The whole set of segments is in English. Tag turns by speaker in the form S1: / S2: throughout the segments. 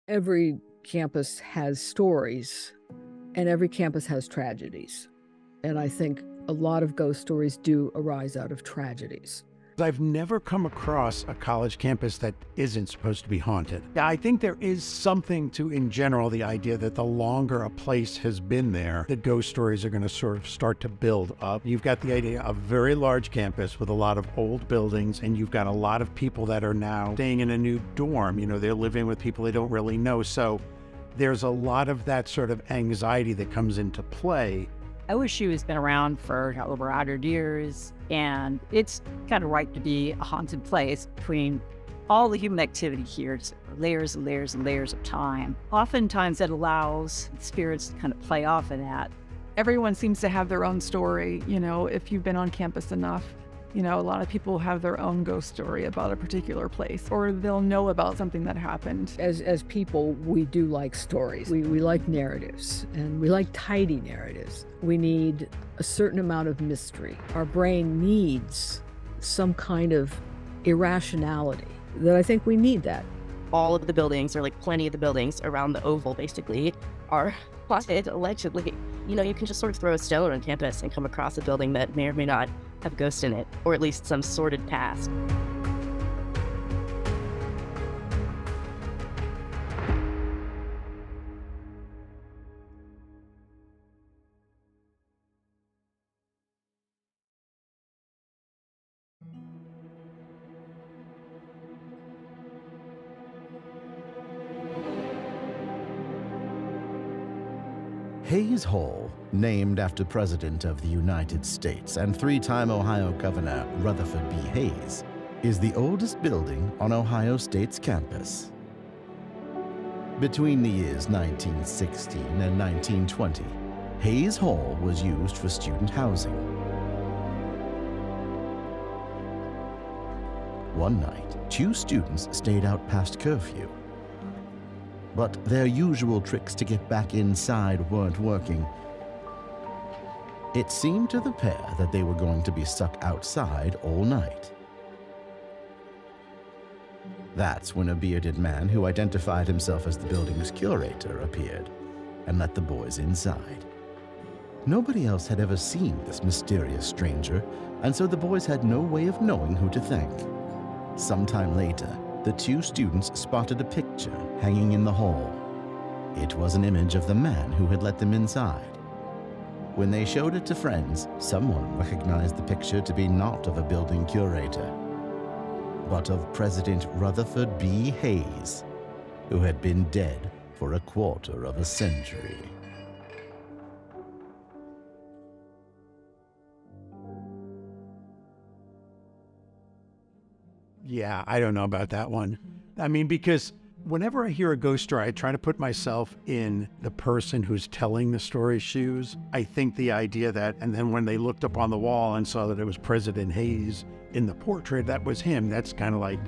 S1: Every campus has stories, and every campus has tragedies. And I think a lot of ghost stories do arise out of tragedies.
S2: I've never come across a college campus that isn't supposed to be haunted. I think there is something to, in general, the idea that the longer a place has been there, the ghost stories are going to sort of start to build up. You've got the idea of a very large campus with a lot of old buildings, and you've got a lot of people that are now staying in a new dorm. You know, they're living with people they don't really know. So there's a lot of that sort of anxiety that comes into play.
S3: OSU has been around for over 100 years, and it's kind of right to be a haunted place between all the human activity here, layers and layers and layers of time. Oftentimes that allows spirits to kind of play off of that.
S4: Everyone seems to have their own story, you know, if you've been on campus enough. You know, a lot of people have their own ghost story about a particular place, or they'll know about something that happened.
S1: As people, we do like stories. We like narratives, and we like tidy narratives. We need a certain amount of mystery. Our brain needs some kind of irrationality, that I think we need that.
S5: All of the buildings, or like plenty of the buildings around the oval basically, are haunted, allegedly. You know, you can just sort of throw a stone on campus and come across a building that may or may not have ghosts in it, or at least some sordid past.
S6: Hayes Hall, named after President of the United States and three-time Ohio Governor Rutherford B. Hayes, is the oldest building on Ohio State's campus. Between the years 1916 and 1920, Hayes Hall was used for student housing. One night, 2 students stayed out past curfew. But their usual tricks to get back inside weren't working. It seemed to the pair that they were going to be stuck outside all night. That's when a bearded man who identified himself as the building's curator appeared and let the boys inside. Nobody else had ever seen this mysterious stranger, and so the boys had no way of knowing who to thank. Sometime later, the 2 students spotted a picture hanging in the hall. It was an image of the man who had let them inside. When they showed it to friends, someone recognized the picture to be not of a building curator, but of President Rutherford B. Hayes, who had been dead for a quarter of a century.
S2: Yeah, I don't know about that one. I mean, because whenever I hear a ghost story, I try to put myself in the person who's telling the story's shoes. I think the idea that, and then when they looked up on the wall and saw that it was President Hayes in the portrait, that was him. That's kind of like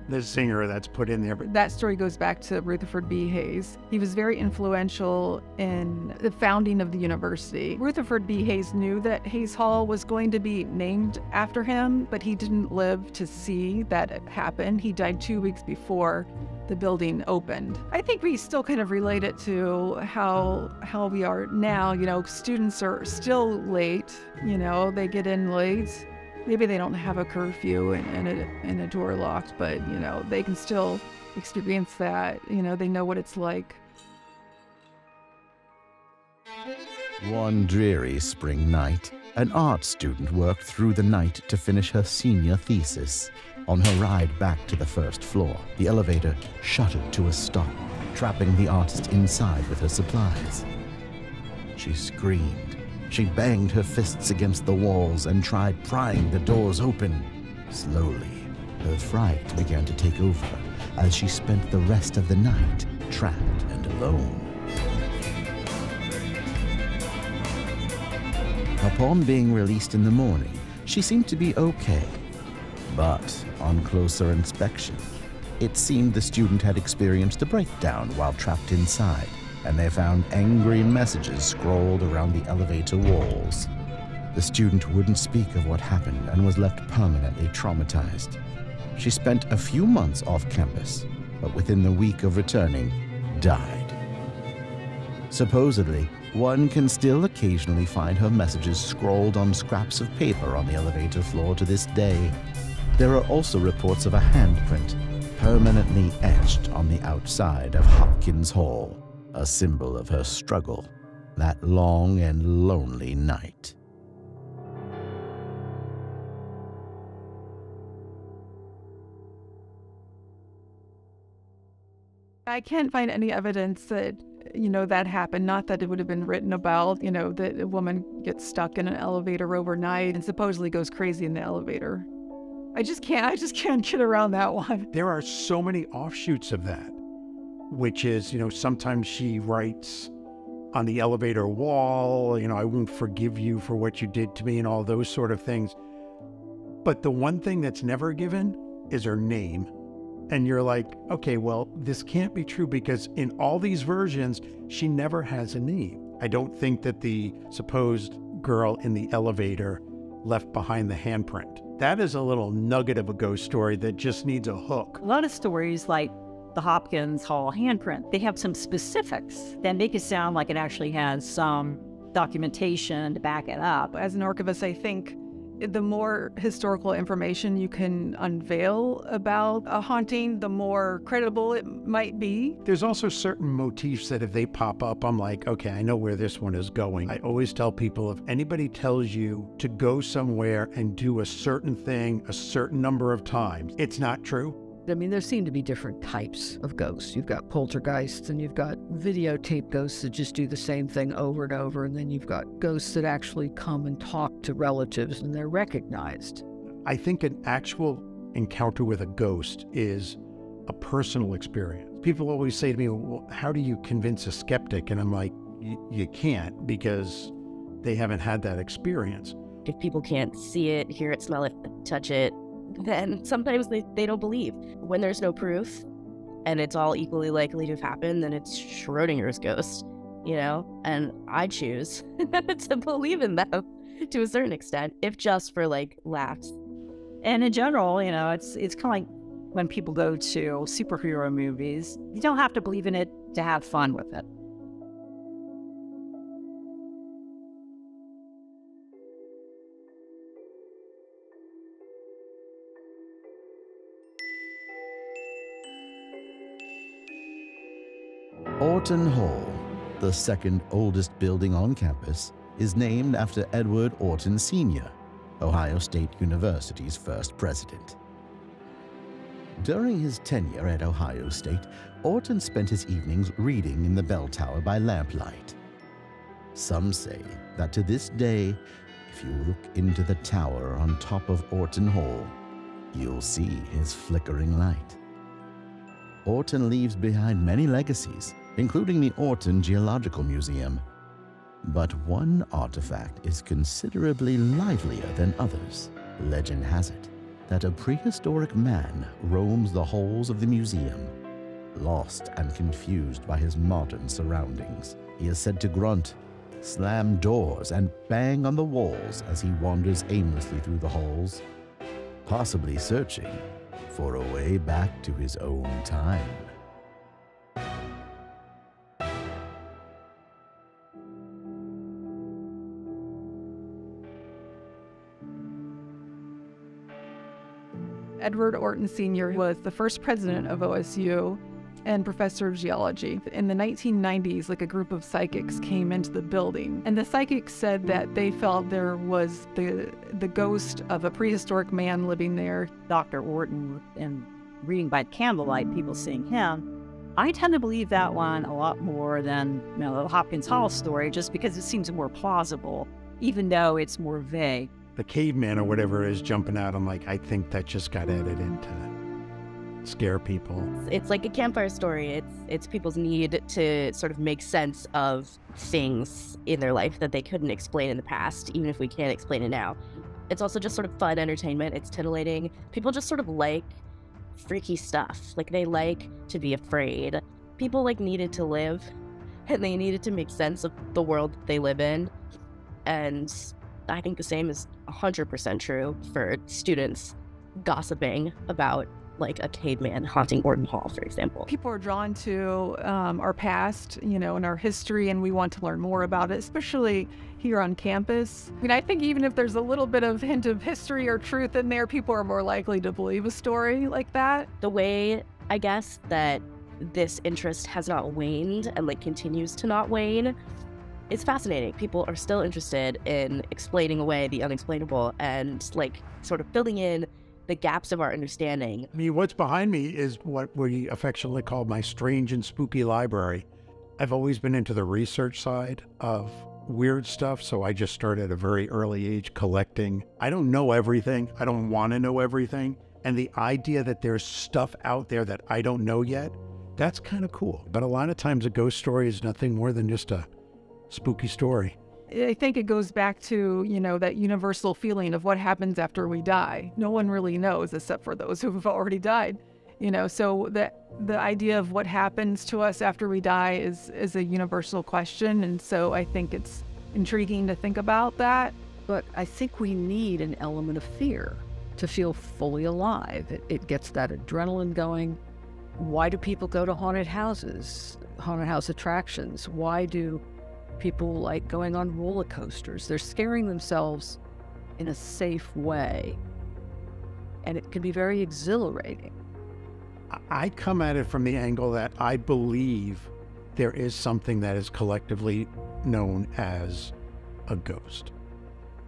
S2: the singer that's put in there. But
S4: that story goes back to Rutherford B. Hayes. He was very influential in the founding of the university. Rutherford B. Hayes knew that Hayes Hall was going to be named after him, but he didn't live to see that happen. He died 2 weeks before the building opened. I think we still kind of relate it to how we are now. You know, students are still late, you know, they get in late. Maybe they don't have a curfew and a door locked, but, you know, they can still experience that. You know, they know what it's like.
S6: One dreary spring night, an art student worked through the night to finish her senior thesis. On her ride back to the first floor, the elevator shuddered to a stop, trapping the artist inside with her supplies. She screamed. She banged her fists against the walls and tried prying the doors open. Slowly, her fright began to take over as she spent the rest of the night trapped and alone. Upon being released in the morning, she seemed to be okay. But on closer inspection, it seemed the student had experienced a breakdown while trapped inside, and they found angry messages scrawled around the elevator walls. The student wouldn't speak of what happened and was left permanently traumatized. She spent a few months off campus, but within the week of returning, died. Supposedly, one can still occasionally find her messages scrawled on scraps of paper on the elevator floor to this day. There are also reports of a handprint permanently etched on the outside of Hopkins Hall, a symbol of her struggle that long and lonely night.
S4: I can't find any evidence that, that happened. Not that it would have been written about, that a woman gets stuck in an elevator overnight and supposedly goes crazy in the elevator. I just can't get around that one.
S2: There are so many offshoots of that, which is, sometimes she writes on the elevator wall, I won't forgive you for what you did to me and all those sort of things. But the one thing that's never given is her name. And you're like, okay, well, this can't be true because in all these versions, she never has a name. I don't think that the supposed girl in the elevator left behind the handprint. That is a little nugget of a ghost story that just needs a hook.
S3: A lot of stories like the Hopkins Hall handprint, they have some specifics that make it sound like it actually has some documentation to back it up.
S4: As an archivist, I think the more historical information you can unveil about a haunting, the more credible it might be.
S2: There's also certain motifs that if they pop up, I'm like, okay, I know where this one is going. I always tell people, if anybody tells you to go somewhere and do a certain thing a certain number of times, it's not true.
S1: I mean, there seem to be different types of ghosts. You've got poltergeists and you've got videotape ghosts that just do the same thing over and over. And then you've got ghosts that actually come and talk to relatives and they're recognized.
S2: I think an actual encounter with a ghost is a personal experience. People always say to me, well, how do you convince a skeptic? And I'm like, you can't, because they haven't had that experience.
S5: If people can't see it, hear it, smell it, touch it, then sometimes they don't believe. When there's no proof and it's all equally likely to have happened, then it's Schrodinger's ghost, and I choose to believe in them to a certain extent, if just for laughs.
S3: And in general, it's kind of like when people go to superhero movies, you don't have to believe in it to have fun with it.
S6: Orton Hall, the second oldest building on campus, is named after Edward Orton Sr., Ohio State University's first president. During his tenure at Ohio State, Orton spent his evenings reading in the bell tower by lamplight. Some say that to this day, if you look into the tower on top of Orton Hall, you'll see his flickering light. Orton leaves behind many legacies, including the Orton Geological Museum. But one artifact is considerably livelier than others. Legend has it that a prehistoric man roams the halls of the museum, lost and confused by his modern surroundings. He is said to grunt, slam doors, and bang on the walls as he wanders aimlessly through the halls, possibly searching for a way back to his own time.
S4: Edward Orton Sr. was the first president of OSU and professor of geology. In the 1990s, a group of psychics came into the building, and the psychics said that they felt there was the ghost of a prehistoric man living there.
S3: Dr. Orton, and reading by candlelight, people seeing him, I tend to believe that one a lot more than the Hopkins Hall story, just because it seems more plausible, even though it's more vague.
S2: The caveman or whatever is jumping out. I'm like, I think that just got added in to scare people.
S5: It's like a campfire story. It's people's need to sort of make sense of things in their life that they couldn't explain in the past, even if we can't explain it now. It's also just sort of fun entertainment. It's titillating. People just sort of like freaky stuff. They like to be afraid. People needed to live, and they needed to make sense of the world they live in. And I think the same is 100% true for students gossiping about like a caveman haunting Orton Hall, for example.
S4: People are drawn to our past, you know, and our history, and we want to learn more about it, especially here on campus. I mean, I think even if there's a little bit of hint of history or truth in there, people are more likely to believe a story like that.
S5: The way, I guess, that this interest has not waned and like continues to not wane, it's fascinating. People are still interested in explaining away the unexplainable and like sort of filling in the gaps of our understanding.
S2: I mean, what's behind me is what we affectionately call my strange and spooky library. I've always been into the research side of weird stuff, so I just started at a very early age collecting. I don't know everything. I don't want to know everything. And the idea that there's stuff out there that I don't know yet, that's kind of cool. But a lot of times a ghost story is nothing more than just a spooky story.
S4: I think it goes back to, you know, that universal feeling of what happens after we die. No one really knows except for those who have already died. You know, so the idea of what happens to us after we die is a universal question. And so I think it's intriguing to think about that.
S1: But I think we need an element of fear to feel fully alive. It gets that adrenaline going. Why do people go to haunted houses, haunted house attractions? Why do people like going on roller coasters? They're scaring themselves in a safe way. And it can be very exhilarating.
S2: I come at it from the angle that I believe there is something that is collectively known as a ghost.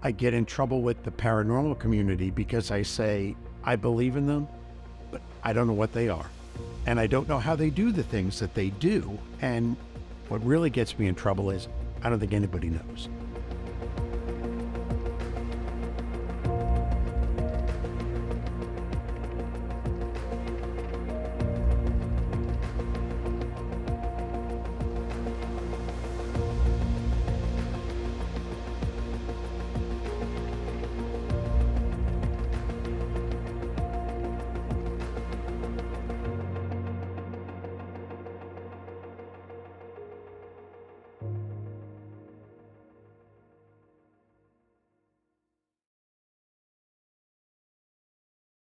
S2: I get in trouble with the paranormal community because I say I believe in them, but I don't know what they are. And I don't know how they do the things that they do. And what really gets me in trouble is I don't think anybody knows.